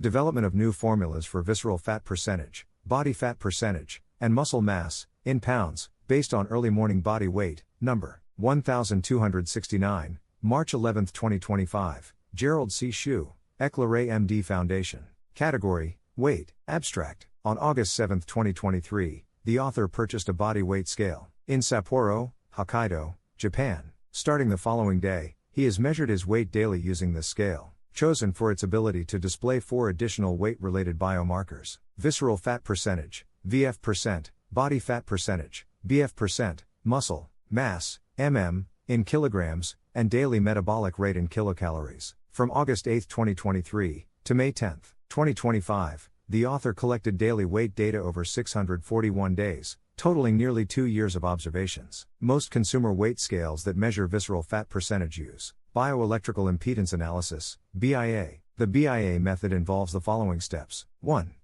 Development of new formulas for visceral fat percentage, body fat percentage, and muscle mass, in pounds, based on early morning body weight, number 1269, March 11, 2025, Gerald C. Shu, EclaireMD Foundation. Category, Weight, Abstract. On August 7, 2023, the author purchased a body weight scale in Sapporo, Hokkaido, Japan. Starting the following day, he has measured his weight daily using this scale, chosen for its ability to display 4 additional weight-related biomarkers: visceral fat percentage, VF%, body fat percentage, BF%, muscle mass, mm, in kilograms, and daily metabolic rate in kilocalories. From August 8, 2023, to May 10, 2025, the author collected daily weight data over 641 days, totaling nearly 2 years of observations. Most consumer weight scales that measure visceral fat percentage use bioelectrical impedance analysis, BIA. The BIA method involves the following steps. 1.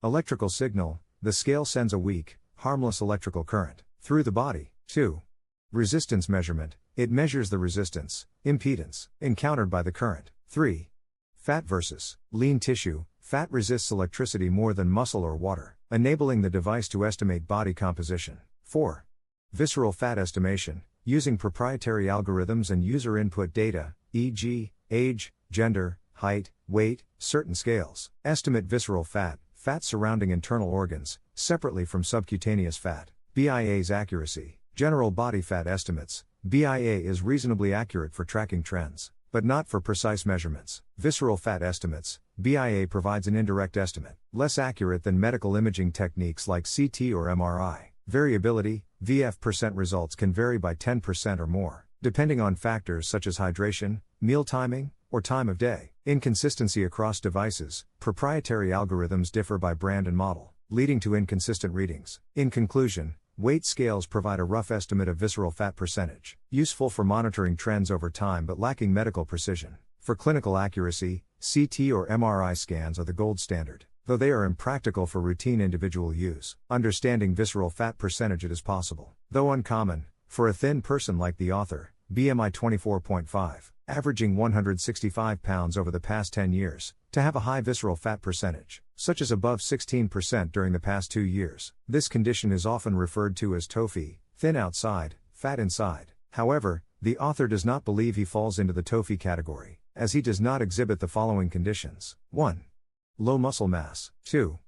Electrical signal: the scale sends a weak, harmless electrical current through the body. 2. Resistance measurement: it measures the resistance, impedance, encountered by the current. 3. Fat versus lean tissue: fat resists electricity more than muscle or water, enabling the device to estimate body composition. 4. Visceral fat estimation: using proprietary algorithms and user input data, e.g., age, gender, height, weight, certain scales. Estimate visceral fat, fat surrounding internal organs, separately from subcutaneous fat. BIA's accuracy: general body fat estimates. BIA is reasonably accurate for tracking trends, but not for precise measurements. Visceral fat estimates: BIA provides an indirect estimate, less accurate than medical imaging techniques like CT or MRI. Variability: VF% results can vary by 10% or more, depending on factors such as hydration, meal timing, or time of day. Inconsistency across devices: proprietary algorithms differ by brand and model, leading to inconsistent readings. In conclusion, weight scales provide a rough estimate of visceral fat percentage, useful for monitoring trends over time but lacking medical precision. For clinical accuracy, CT or MRI scans are the gold standard, though they are impractical for routine individual use. Understanding visceral fat percentage: it is possible, though uncommon, for a thin person like the author, BMI 24.5, averaging 165 pounds over the past 10 years, to have a high visceral fat percentage, such as above 16% during the past 2 years. This condition is often referred to as TOFI, thin outside, fat inside. However, the author does not believe he falls into the TOFI category, as he does not exhibit the following conditions. 1. Low muscle mass. 2.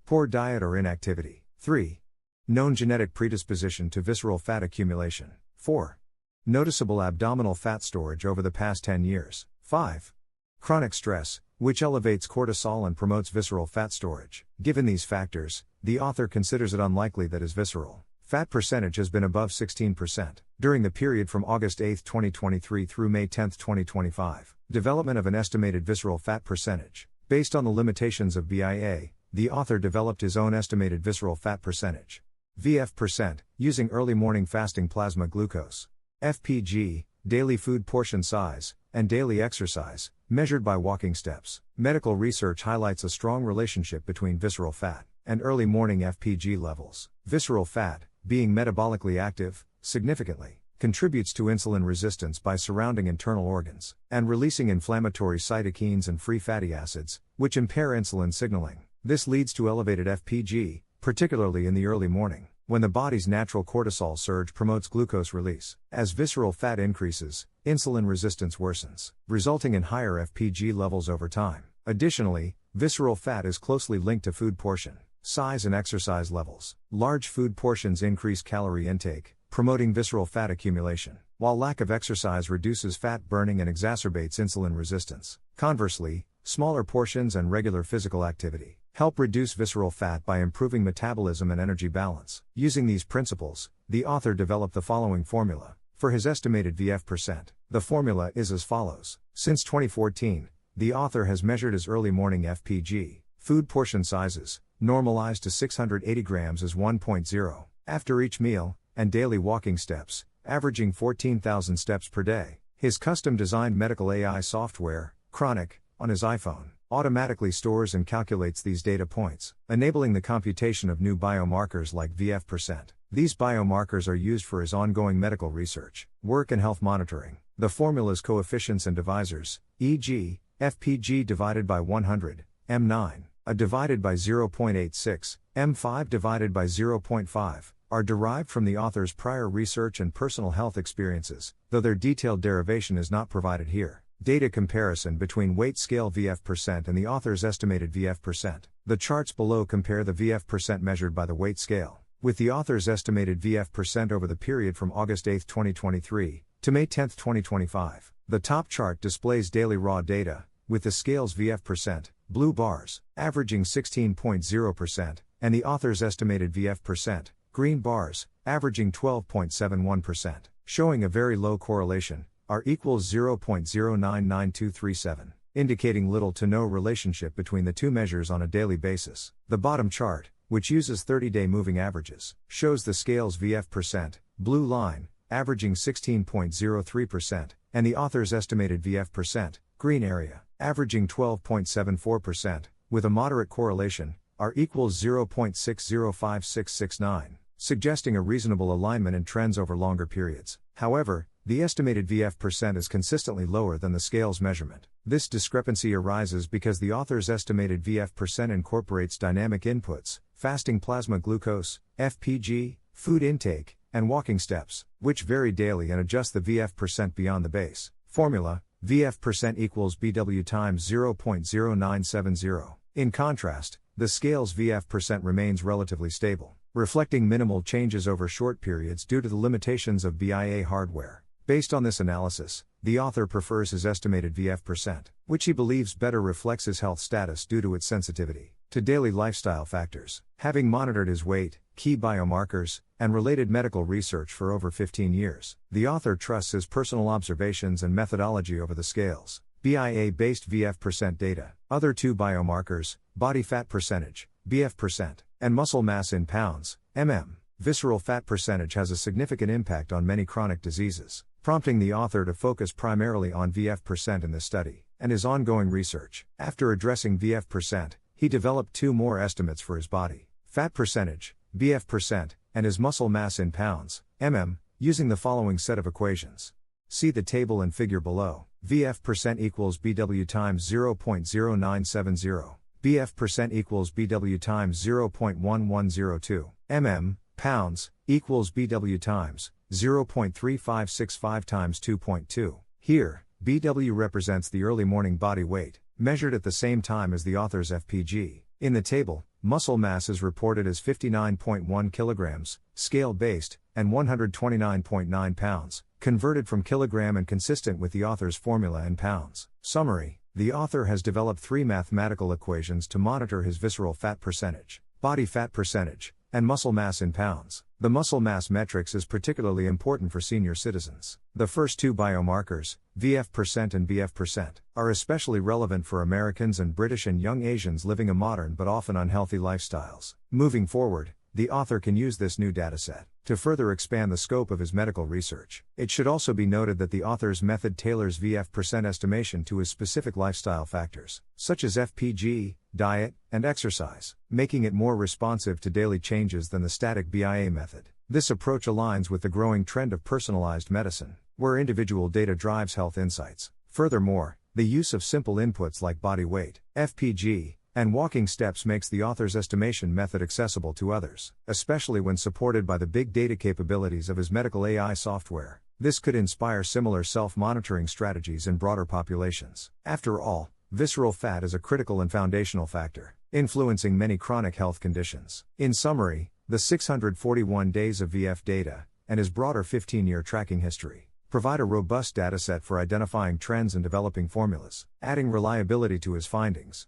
Poor diet or inactivity. 3. Known genetic predisposition to visceral fat accumulation. 4. Noticeable abdominal fat storage over the past 10 years. 5. Chronic stress, which elevates cortisol and promotes visceral fat storage. Given these factors, the author considers it unlikely that his visceral fat percentage has been above 16%. During the period from August 8, 2023 through May 10, 2025, development of an estimated visceral fat percentage. Based on the limitations of BIA, the author developed his own estimated visceral fat percentage, VF%, using early morning fasting plasma glucose, FPG, daily food portion size, and daily exercise, measured by walking steps. Medical research highlights a strong relationship between visceral fat and early morning FPG levels. Visceral fat, being metabolically active, significantly contributes to insulin resistance by surrounding internal organs, and releasing inflammatory cytokines and free fatty acids, which impair insulin signaling. This leads to elevated FPG, particularly in the early morning, when the body's natural cortisol surge promotes glucose release. As visceral fat increases, insulin resistance worsens, resulting in higher FPG levels over time. Additionally, visceral fat is closely linked to food portion size and exercise levels. Large food portions increase calorie intake, promoting visceral fat accumulation, while lack of exercise reduces fat burning and exacerbates insulin resistance. Conversely, smaller portions and regular physical activity help reduce visceral fat by improving metabolism and energy balance. Using these principles, the author developed the following formula for his estimated VF%. The formula is as follows. Since 2014, the author has measured his early morning FPG, food portion sizes, normalized to 680 grams as 1.0, after each meal, and daily walking steps, averaging 14,000 steps per day. His custom-designed medical AI software, Chronic, on his iPhone, automatically stores and calculates these data points, enabling the computation of new biomarkers like VF%. These biomarkers are used for his ongoing medical research, work and health monitoring. The formula's coefficients and divisors, e.g., FPG divided by 100, M9, A divided by 0.86, M5 divided by 0.5, are derived from the author's prior research and personal health experiences, though their detailed derivation is not provided here. Data comparison between weight scale VF% and the author's estimated VF%. The charts below compare the VF% measured by the weight scale with the author's estimated VF% over the period from August 8, 2023, to May 10, 2025. The top chart displays daily raw data, with the scale's VF%, blue bars, averaging 16.0%, and the author's estimated VF%, green bars, averaging 12.71%, showing a very low correlation, R equals 0.099237, indicating little to no relationship between the two measures on a daily basis. The bottom chart, which uses 30-day moving averages, shows the scale's VF%, blue line, averaging 16.03%, and the author's estimated VF%, green area, averaging 12.74%, with a moderate correlation, R equals 0.605669, suggesting a reasonable alignment in trends over longer periods. However, the estimated VF% is consistently lower than the scale's measurement. This discrepancy arises because the author's estimated VF% incorporates dynamic inputs, fasting plasma glucose, FPG, food intake, and walking steps, which vary daily and adjust the VF% beyond the base. Formula: VF% equals BW times 0.0970. In contrast, the scale's VF% remains relatively stable, reflecting minimal changes over short periods due to the limitations of BIA hardware. Based on this analysis, the author prefers his estimated VF%, which he believes better reflects his health status due to its sensitivity to daily lifestyle factors. Having monitored his weight, key biomarkers, and related medical research for over 15 years, the author trusts his personal observations and methodology over the scales. BIA-based VF% data, other two biomarkers, body fat percentage, BF%, and muscle mass in pounds, mm. Visceral fat percentage has a significant impact on many chronic diseases, prompting the author to focus primarily on VF% in this study and his ongoing research. After addressing VF%, he developed two more estimates for his body fat percentage, BF%, and his muscle mass in pounds, mm, using the following set of equations. See the table and figure below. VF% equals BW times 0.0970, BF% equals BW times 0.1102, mm, pounds, equals BW times 0.3565 times 2.2. Here, BW represents the early morning body weight, measured at the same time as the author's FPG. In the table, muscle mass is reported as 59.1 kilograms, scale-based, and 129.9 pounds, converted from kilogram and consistent with the author's formula in pounds. Summary: the author has developed three mathematical equations to monitor his visceral fat percentage, body fat percentage, and muscle mass in pounds. The muscle mass metrics is particularly important for senior citizens. The first two biomarkers, VF% and BF%, are especially relevant for Americans and British and young Asians living a modern but often unhealthy lifestyles. Moving forward, the author can use this new dataset to further expand the scope of his medical research. It should also be noted that the author's method tailors VF% estimation to his specific lifestyle factors, such as FPG, diet, and exercise, making it more responsive to daily changes than the static BIA method. This approach aligns with the growing trend of personalized medicine, where individual data drives health insights. Furthermore, the use of simple inputs like body weight, FPG, and walking steps makes the author's estimation method accessible to others, especially when supported by the big data capabilities of his medical AI software. This could inspire similar self-monitoring strategies in broader populations. After all, visceral fat is a critical and foundational factor, influencing many chronic health conditions. In summary, the 641 days of VF data, and his broader 15-year tracking history, provide a robust dataset for identifying trends and developing formulas, adding reliability to his findings.